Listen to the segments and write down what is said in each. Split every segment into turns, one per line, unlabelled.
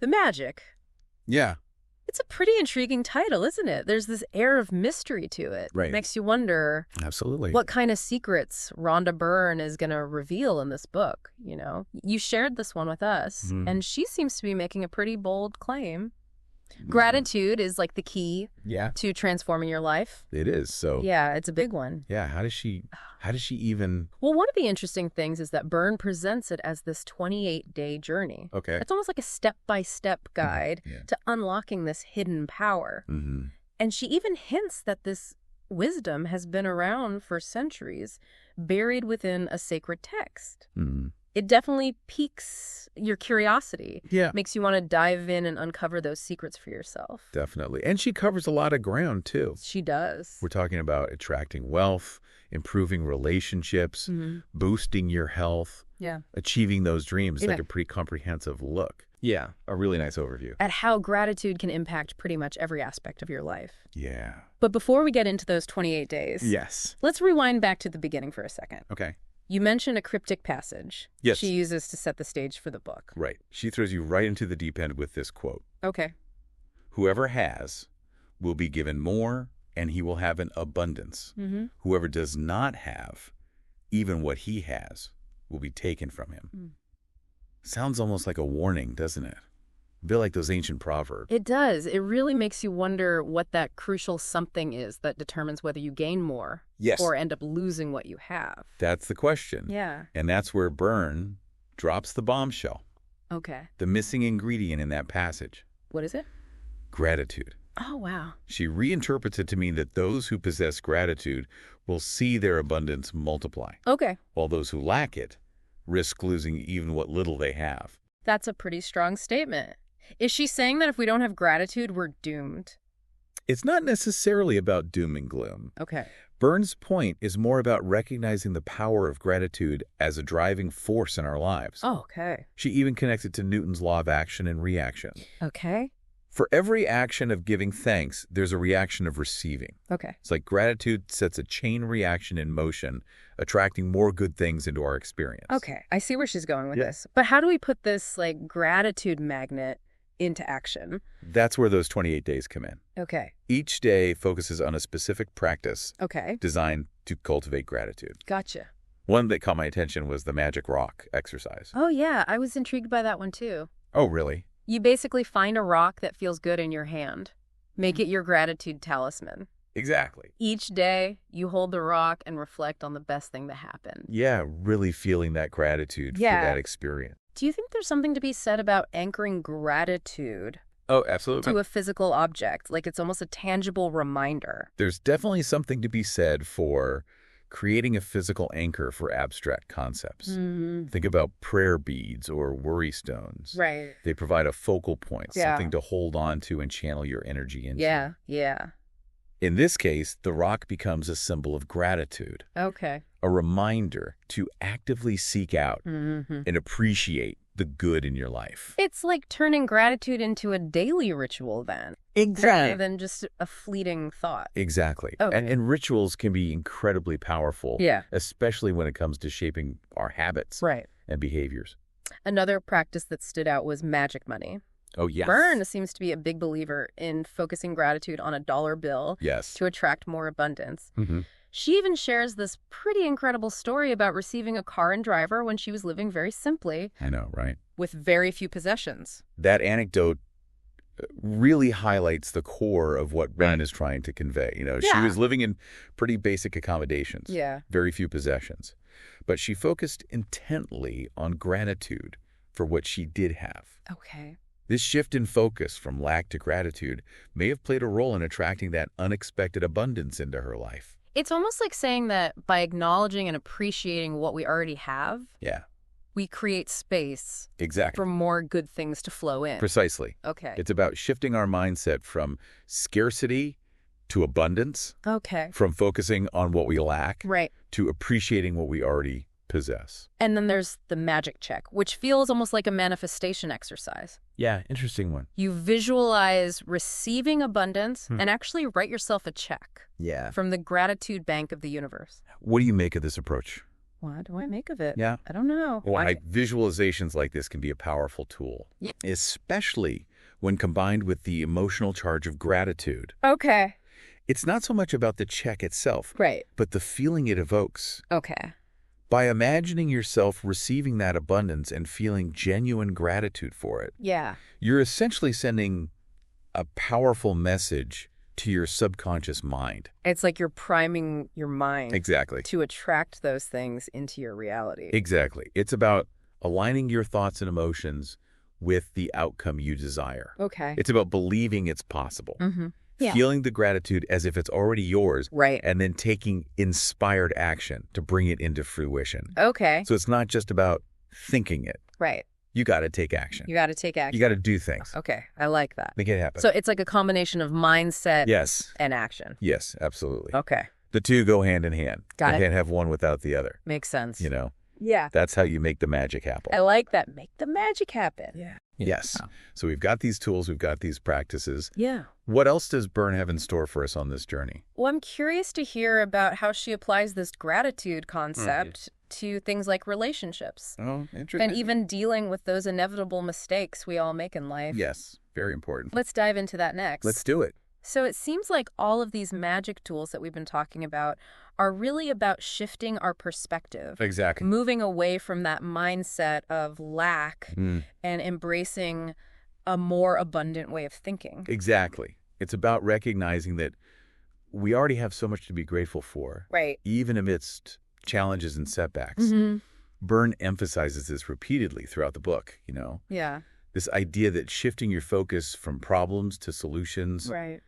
The magic.
Yeah.
It's a pretty intriguing title, isn't it? There's this air of mystery to it.
Right.
It makes you wonder
Absolutely.
what kind of secrets Rhonda Byrne is going to reveal in this book, you know? You shared this one with us, and she seems to be making a pretty bold claim. Gratitude is like the key to transforming your life.
It is. So
yeah, it's a big one.
Yeah, how does she even...
Well, one of the interesting things is that Byrne presents it as this 28-day journey.
Okay.
It's almost like a step-by-step guide to unlocking this hidden power. And she even hints that this wisdom has been around for centuries, buried within a sacred text. It definitely piques your curiosity.
Yeah.
Makes you want to dive in and uncover those secrets for yourself.
Definitely. And she covers a lot of ground, too.
She does.
We're talking about attracting wealth, improving relationships, boosting your health, achieving those dreams. Like a pretty comprehensive look. Yeah, a really nice overview.
At how gratitude can impact pretty much every aspect of your life.
Yeah.
But before we get into those 28 days, let's rewind back to the beginning for a second.
Okay.
You mentioned a cryptic passage she uses to set the stage for the book.
Right. She throws you right into the deep end with this quote.
Okay.
Whoever has will be given more, and he will have an abundance. Whoever does not have, even what he has, will be taken from him. Sounds almost like a warning, doesn't it? A bit like those ancient proverbs.
It does. It really makes you wonder what that crucial something is that determines whether you gain more or end up losing what you have.
That's the question.
Yeah.
And that's where Byrne drops the bombshell.
Okay.
The missing ingredient in that passage.
What is it?
Gratitude.
Oh, wow.
She reinterprets it to mean that those who possess gratitude will see their abundance multiply.
Okay.
While those who lack it risk losing even what little they have.
That's a pretty strong statement. Is she saying that if we don't have gratitude, we're doomed?
It's not necessarily about doom and gloom.
Okay.
Byrne's point is more about recognizing the power of gratitude as a driving force in our lives.
Oh, okay.
She even connects it to Newton's law of action and reaction.
Okay.
For every action of giving thanks, there's a reaction of receiving.
Okay.
It's like gratitude sets a chain reaction in motion, attracting more good things into our experience.
Okay. I see where she's going with this. But how do we put this, like, gratitude magnet into action?
That's where those 28 days come in.
Okay.
Each day focuses on a specific practice
Okay.
designed to cultivate gratitude.
Gotcha.
One that caught my attention was the magic rock exercise.
Oh, yeah. I was intrigued by that one, too.
Oh, really?
You basically find a rock that feels good in your hand. Make it your gratitude talisman.
Exactly.
Each day, you hold the rock and reflect on the best thing that happened.
Yeah, really feeling that gratitude for that experience.
Do you think there's something to be said about anchoring gratitude
Oh, absolutely.
to a physical object? Like it's almost a tangible reminder.
There's definitely something to be said for creating a physical anchor for abstract concepts. Think about prayer beads or worry stones.
Right.
They provide a focal point, something to hold on to and channel your energy into.
Yeah.
In this case, the rock becomes a symbol of gratitude,
Okay.
a reminder to actively seek out and appreciate the good in your life.
It's like turning gratitude into a daily ritual then.
Exactly.
Rather than just a fleeting thought.
Exactly.
Okay.
And rituals can be incredibly powerful,
Yeah.
especially when it comes to shaping our habits
Right.
and behaviors.
Another practice that stood out was magic money.
Oh, yes.
Byrne seems to be a big believer in focusing gratitude on a dollar bill
Yes.
to attract more abundance.
Mm-hmm.
She even shares this pretty incredible story about receiving a car and driver when she was living very simply
I know, right?
with very few possessions.
That anecdote really highlights the core of what Byrne is trying to convey. You know, she
Yeah.
was living in pretty basic accommodations,
Yeah.
very few possessions, but she focused intently on gratitude for what she did have.
Okay.
This shift in focus from lack to gratitude may have played a role in attracting that unexpected abundance into her life.
It's almost like saying that by acknowledging and appreciating what we already have,
Yeah,
we create space
exactly.
for more good things to flow in.
Precisely.
Okay.
It's about shifting our mindset from scarcity to abundance,
Okay.
from focusing on what we lack
Right.
to appreciating what we already possess.
And then there's the magic check, which feels almost like a manifestation exercise.
Yeah, interesting one.
You visualize receiving abundance and actually write yourself a check
Yeah.
from the gratitude bank of the universe.
What do you make of this approach?
What do I make of it?
Yeah.
I don't know.
Why visualizations like this can be a powerful tool, especially when combined with the emotional charge of gratitude.
Okay.
It's not so much about the check itself,
Right.
but the feeling it evokes.
Okay.
By imagining yourself receiving that abundance and feeling genuine gratitude for it,
Yeah.
you're essentially sending a powerful message to your subconscious mind.
It's like you're priming your mind
Exactly.
to attract those things into your reality.
Exactly. It's about aligning your thoughts and emotions with the outcome you desire.
Okay.
It's about believing it's possible.
Mm-hmm. Yeah.
Feeling the gratitude as if it's already yours,
Right.
and then taking inspired action to bring it into fruition.
Okay.
So it's not just about thinking it.
Right.
You got to take action.
You got to take action.
You got to do things.
Okay. I like that.
Make it happen.
So it's like a combination of mindset
Yes.
and action.
Yes, absolutely.
Okay.
The two go hand in hand.
Got
You
it.
can't have one without the other.
Makes sense.
You know,
Yeah.
that's how you make the magic happen.
I like that. Make the magic happen.
Yeah.
Yes. So we've got these tools, we've got these practices.
Yeah.
What else does Byrne have in store for us on this journey?
Well, I'm curious to hear about how she applies this gratitude concept to things like relationships
Oh, interesting.
and even dealing with those inevitable mistakes we all make in life.
Yes, very important.
Let's dive into that next.
Let's do it.
So it seems like all of these magic tools that we've been talking about are really about shifting our perspective,
Exactly.
moving away from that mindset of lack
Mm,
and embracing a more abundant way of thinking.
exactly. It's about recognizing that we already have so much to be grateful for,
Right.
even amidst challenges and setbacks.
Mm-hmm.
Byrne emphasizes this repeatedly throughout the book,
Yeah.
this idea that shifting your focus from problems to solutions,
Right.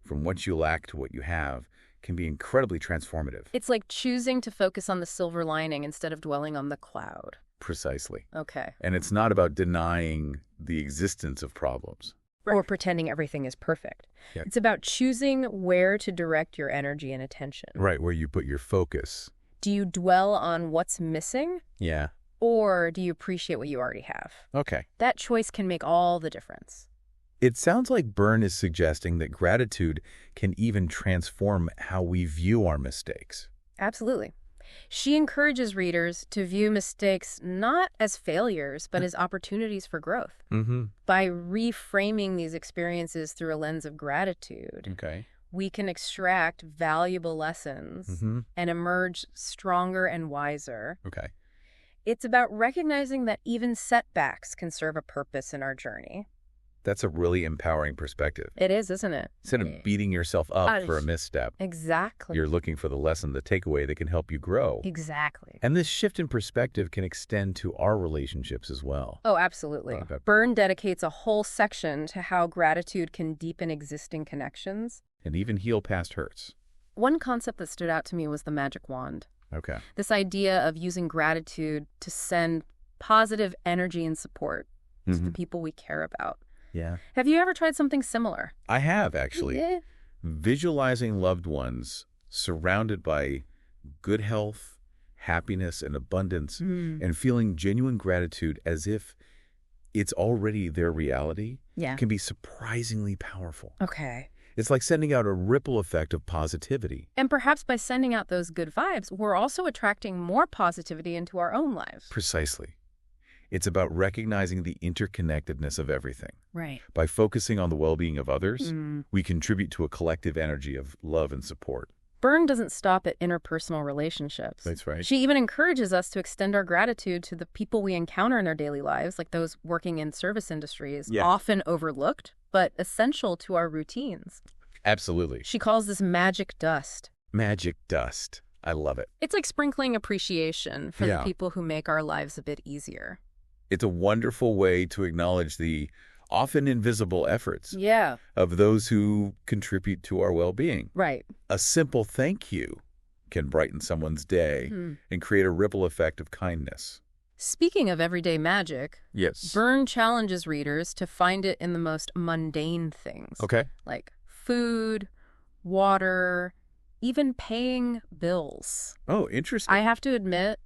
from what you lack to what you have, can be incredibly transformative.
It's like choosing to focus on the silver lining instead of dwelling on the cloud.
Precisely.
Okay.
And it's not about denying the existence of problems.
Or pretending everything is perfect.
Yeah.
It's about choosing where to direct your energy and attention.
Right, where you put your focus.
Do you dwell on what's missing,
Yeah.
or do you appreciate what you already have?
Okay.
That choice can make all the difference.
It sounds like Byrne is suggesting that gratitude can even transform how we view our mistakes.
Absolutely. She encourages readers to view mistakes not as failures, but as opportunities for growth.
Mm-hmm.
By reframing these experiences through a lens of gratitude,
Okay.
we can extract valuable lessons
Mm-hmm.
and emerge stronger and wiser.
Okay.
It's about recognizing that even setbacks can serve a purpose in our journey.
That's a really empowering perspective.
It is, isn't it?
Instead of beating yourself up for a misstep,
Exactly.
you're looking for the lesson, the takeaway that can help you grow.
Exactly.
And this shift in perspective can extend to our relationships as well.
Oh, absolutely.
Okay.
Byrne dedicates a whole section to how gratitude can deepen existing connections.
And even heal past hurts.
One concept that stood out to me was the magic wand.
Okay.
This idea of using gratitude to send positive energy and support to the people we care about.
Yeah.
Have you ever tried something similar?
I have, actually.
Yeah.
Visualizing loved ones surrounded by good health, happiness, and abundance, and feeling genuine gratitude as if it's already their reality
Yeah.
can be surprisingly powerful.
Okay.
It's like sending out a ripple effect of positivity.
And perhaps by sending out those good vibes, we're also attracting more positivity into our own lives.
Precisely. It's about recognizing the interconnectedness of everything.
Right.
By focusing on the well-being of others, we contribute to a collective energy of love and support.
Byrne doesn't stop at interpersonal relationships.
That's right.
She even encourages us to extend our gratitude to the people we encounter in our daily lives, like those working in service industries,
Yeah.
often overlooked, but essential to our routines.
Absolutely.
She calls this magic dust.
Magic dust. I love it.
It's like sprinkling appreciation for
Yeah.
the people who make our lives a bit easier.
It's a wonderful way to acknowledge the often invisible efforts
Yeah.
of those who contribute to our well-being.
Right.
A simple thank you can brighten someone's day and create a ripple effect of kindness.
Speaking of everyday magic,
Yes.
Byrne challenges readers to find it in the most mundane things.
Okay.
Like food, water, even paying bills.
Oh, interesting.
I have to admit,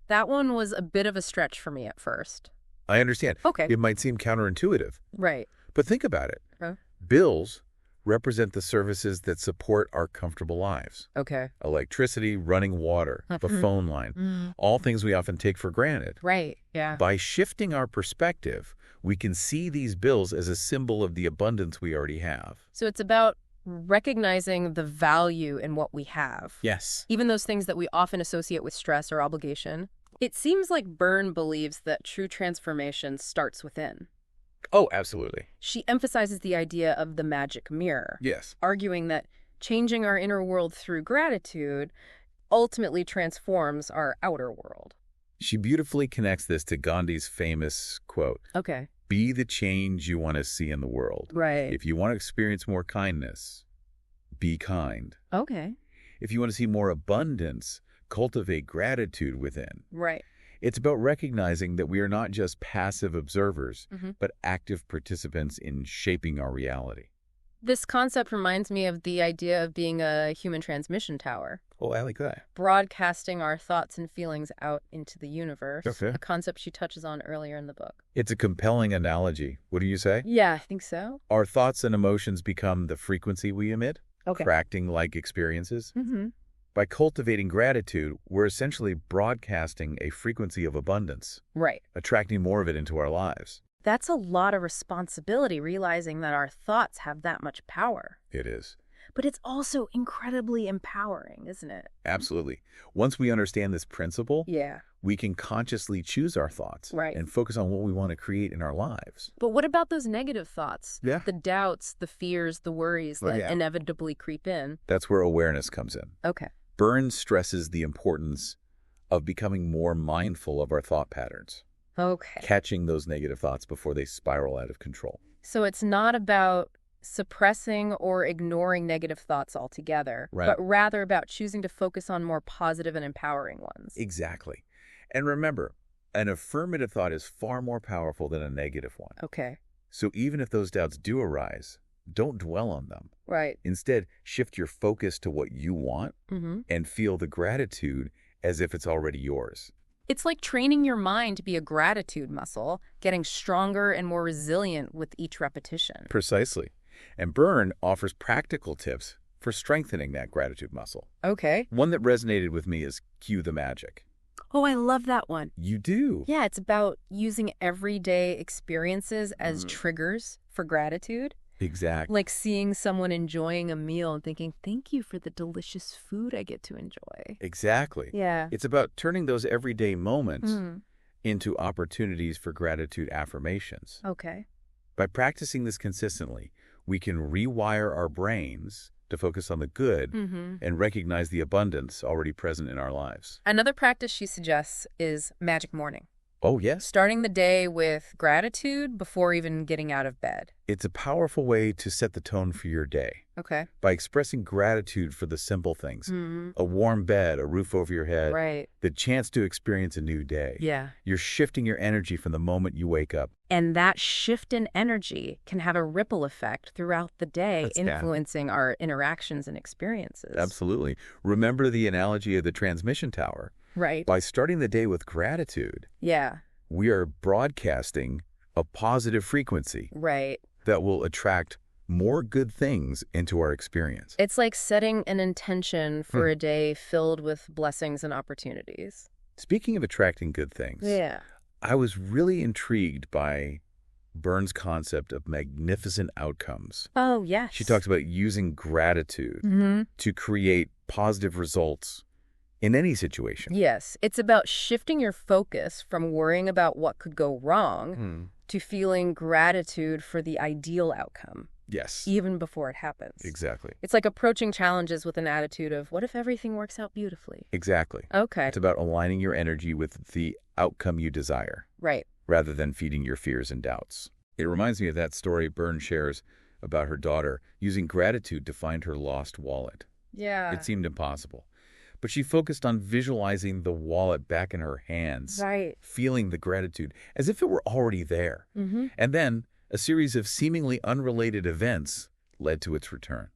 that one was a bit of a stretch for me at first.
I understand.
Okay.
It might seem counterintuitive,
Right.
but think about it.
Huh?
Bills represent the services that support our comfortable lives.
Okay.
Electricity, running water, the phone line, all things we often take for granted.
Right, yeah.
By shifting our perspective, we can see these bills as a symbol of the abundance we already have.
So it's about recognizing the value in what we have.
Yes.
Even those things that we often associate with stress or obligation. It seems like Byrne believes that true transformation starts within.
Oh, absolutely.
She emphasizes the idea of the magic mirror.
Yes.
Arguing that changing our inner world through gratitude ultimately transforms our outer world.
She beautifully connects this to Gandhi's famous quote,
Okay.
"Be the change you want to see in the world."
Right.
If you want to experience more kindness, be kind.
Okay.
If you want to see more abundance, cultivate gratitude within.
Right.
It's about recognizing that we are not just passive observers, but active participants in shaping our reality.
This concept reminds me of the idea of being a human transmission tower.
Oh, I like that.
Broadcasting our thoughts and feelings out into the universe.
Okay.
A concept she touches on earlier in the book.
It's a compelling analogy. What do you say?
Yeah, I think so.
Our thoughts and emotions become the frequency we emit,
Okay.
attracting like experiences.
Mm-hmm.
By cultivating gratitude, we're essentially broadcasting a frequency of abundance,
Right.
attracting more of it into our lives.
That's a lot of responsibility, realizing that our thoughts have that much power.
It is.
But it's also incredibly empowering, isn't it?
Absolutely. Once we understand this principle,
Yeah.
we can consciously choose our thoughts
Right.
and focus on what we want to create in our lives.
But what about those negative thoughts?
Yeah.
The doubts, the fears, the worries
Well,
that
yeah.
inevitably creep in.
That's where awareness comes in.
Okay.
Byrne stresses the importance of becoming more mindful of our thought patterns,
Okay.
catching those negative thoughts before they spiral out of control.
So it's not about suppressing or ignoring negative thoughts altogether,
Right.
but rather about choosing to focus on more positive and empowering ones.
Exactly. And remember, an affirmative thought is far more powerful than a negative one.
Okay.
So even if those doubts do arise, don't dwell on them.
Right.
Instead, shift your focus to what you want
Mm-hmm.
and feel the gratitude as if it's already yours.
It's like training your mind to be a gratitude muscle, getting stronger and more resilient with each repetition.
Precisely. And Byrne offers practical tips for strengthening that gratitude muscle.
Okay.
One that resonated with me is Cue the Magic.
Oh, I love that one.
You do?
Yeah, it's about using everyday experiences as triggers for gratitude.
Exactly.
Like seeing someone enjoying a meal and thinking, thank you for the delicious food I get to enjoy.
Exactly.
Yeah.
It's about turning those everyday moments into opportunities for gratitude affirmations.
Okay.
By practicing this consistently, we can rewire our brains to focus on the good and recognize the abundance already present in our lives.
Another practice she suggests is magic morning.
Oh, yes.
Starting the day with gratitude before even getting out of bed.
It's a powerful way to set the tone for your day.
Okay.
By expressing gratitude for the simple things, a warm bed, a roof over your head,
Right.
the chance to experience a new day.
Yeah.
You're shifting your energy from the moment you wake up.
And that shift in energy can have a ripple effect throughout the day, influencing our interactions and experiences.
Absolutely. Remember the analogy of the transmission tower.
Right.
By starting the day with gratitude,
Yeah.
we are broadcasting a positive frequency
Right.
that will attract more good things into our experience.
It's like setting an intention for a day filled with blessings and opportunities.
Speaking of attracting good things,
Yeah.
I was really intrigued by Byrne's concept of magnificent outcomes.
Oh, yes.
She talks about using gratitude to create positive results in any situation.
Yes. It's about shifting your focus from worrying about what could go wrong to feeling gratitude for the ideal outcome,
Yes,
even before it happens.
exactly.
It's like approaching challenges with an attitude of, what if everything works out beautifully?
Exactly.
Okay.
It's about aligning your energy with the outcome you desire,
Right.
rather than feeding your fears and doubts. It reminds me of that story Byrne shares about her daughter using gratitude to find her lost wallet.
Yeah.
It seemed impossible. But she focused on visualizing the wallet back in her hands,
Right.
feeling the gratitude as if it were already there. And then a series of seemingly unrelated events led to its return.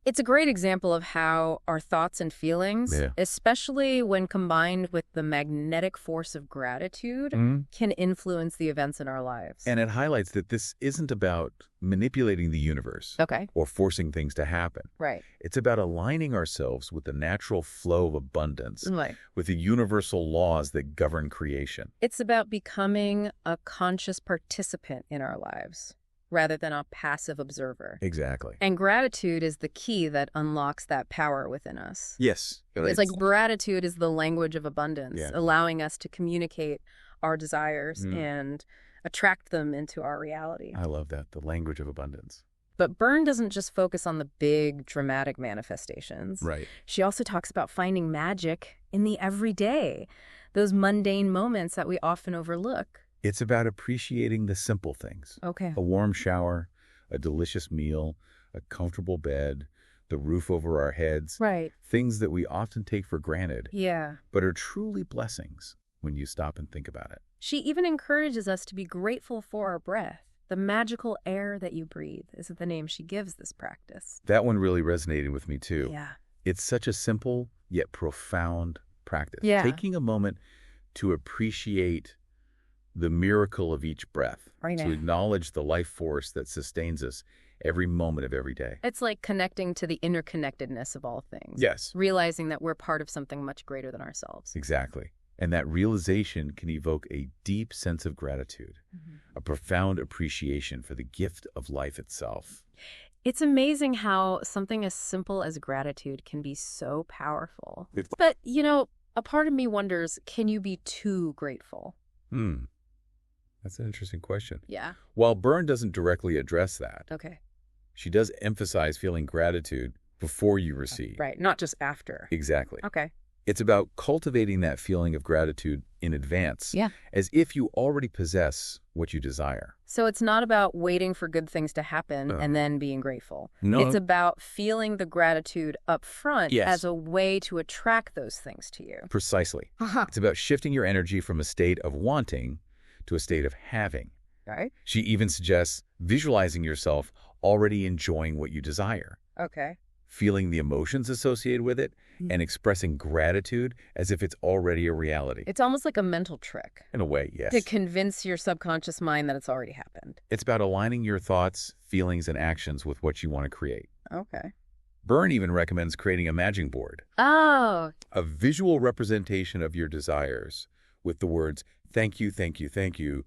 It's a great example of how our thoughts and feelings,
Yeah.
especially when combined with the magnetic force of gratitude, can influence the events in our lives.
And it highlights that this isn't about manipulating the universe
Okay.
or forcing things to happen.
Right.
It's about aligning ourselves with the natural flow of abundance,
Right.
with the universal laws that govern creation.
It's about becoming a conscious participant in our lives rather than a passive observer.
Exactly.
And gratitude is the key that unlocks that power within us.
Yes.
It's like gratitude is the language of abundance,
Yeah.
allowing us to communicate our desires and attract them into our reality.
I love that, the language of abundance.
But Byrne doesn't just focus on the big, dramatic manifestations.
Right.
She also talks about finding magic in the everyday, those mundane moments that we often overlook.
It's about appreciating the simple things.
Okay.
A warm shower, a delicious meal, a comfortable bed, the roof over our heads.
Right.
Things that we often take for granted,
Yeah.
but are truly blessings when you stop and think about it.
She even encourages us to be grateful for our breath. The magical air that you breathe is the name she gives this practice.
That one really resonated with me too.
Yeah.
It's such a simple yet profound practice.
Yeah.
Taking a moment to appreciate the miracle of each breath,
Right
to
now.
acknowledge the life force that sustains us every moment of every day.
It's like connecting to the interconnectedness of all things.
Yes.
Realizing that we're part of something much greater than ourselves.
Exactly. And that realization can evoke a deep sense of gratitude, a profound appreciation for the gift of life itself.
It's amazing how something as simple as gratitude can be so powerful.
It's-
But, a part of me wonders, can you be too grateful?
That's an interesting question.
Yeah.
While Byrne doesn't directly address that,
Okay.
she does emphasize feeling gratitude before you receive.
Right. Not just after.
Exactly.
Okay.
It's about cultivating that feeling of gratitude in advance,
Yeah.
as if you already possess what you desire.
So it's not about waiting for good things to happen and then being grateful.
No.
It's about feeling the gratitude up front
Yes.
as a way to attract those things to you.
Precisely. It's about shifting your energy from a state of wanting to a state of having.
Right?
She even suggests visualizing yourself already enjoying what you desire,
Okay.
feeling the emotions associated with it, and expressing gratitude as if it's already a reality.
It's almost like a mental trick
In a way, yes.
to convince your subconscious mind that it's already happened.
It's about aligning your thoughts, feelings, and actions with what you want to create.
Okay.
Byrne even recommends creating a magic board,
Oh,
a visual representation of your desires with the words, thank you, thank you, thank you,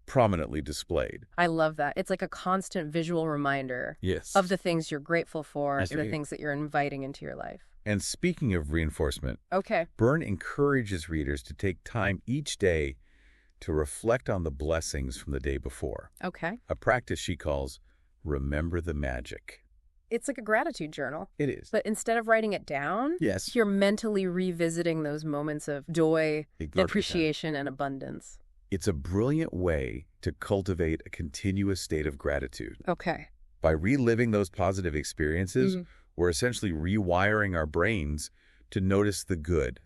prominently displayed.
I love that. It's like a constant visual reminder
Yes.
of the things you're grateful for,
I
the
see.
things that you're inviting into your life.
And speaking of reinforcement,
Okay.
Byrne encourages readers to take time each day to reflect on the blessings from the day before,
Okay.
a practice she calls Remember the Magic.
It's like a gratitude journal.
It is.
But instead of writing it down,
Yes.
you're mentally revisiting those moments of joy, appreciation, and abundance.
It's a brilliant way to cultivate a continuous state of gratitude.
Okay.
By reliving those positive experiences, we're essentially rewiring our brains to notice the good,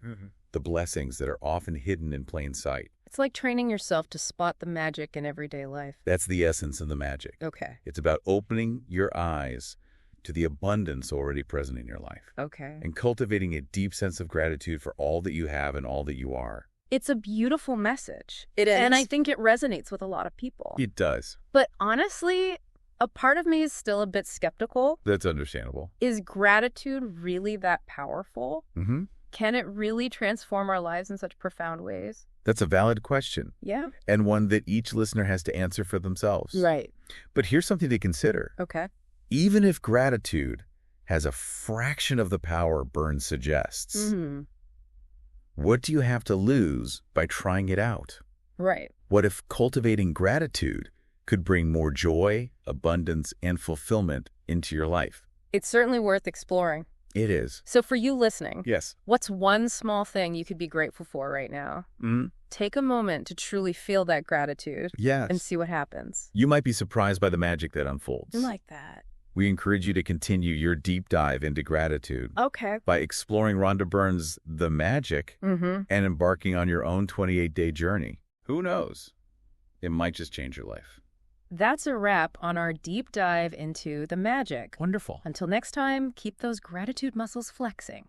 the blessings that are often hidden in plain sight.
It's like training yourself to spot the magic in everyday life.
That's the essence of the magic.
Okay.
It's about opening your eyes to the abundance already present in your life
Okay.
and cultivating a deep sense of gratitude for all that you have and all that you are.
It's a beautiful message.
It is.
And I think it resonates with a lot of people.
It does.
But honestly, a part of me is still a bit skeptical.
That's understandable.
Is gratitude really that powerful?
Mm-hmm.
Can it really transform our lives in such profound ways?
That's a valid question,
Yeah.
and one that each listener has to answer for themselves.
Right.
But here's something to consider.
Okay.
Even if gratitude has a fraction of the power Byrne suggests,
Mm-hmm.
what do you have to lose by trying it out?
Right.
What if cultivating gratitude could bring more joy, abundance, and fulfillment into your life?
It's certainly worth exploring.
It is.
So for you listening,
Yes.
what's one small thing you could be grateful for right now?
Mm-hmm.
Take a moment to truly feel that gratitude
Yes.
and see what happens.
You might be surprised by the magic that unfolds.
I like that.
We encourage you to continue your deep dive into gratitude
Okay.
by exploring Rhonda Byrne's The Magic
Mm-hmm.
and embarking on your own 28-day journey. Who knows? It might just change your life.
That's a wrap on our deep dive into the magic.
Wonderful.
Until next time, keep those gratitude muscles flexing.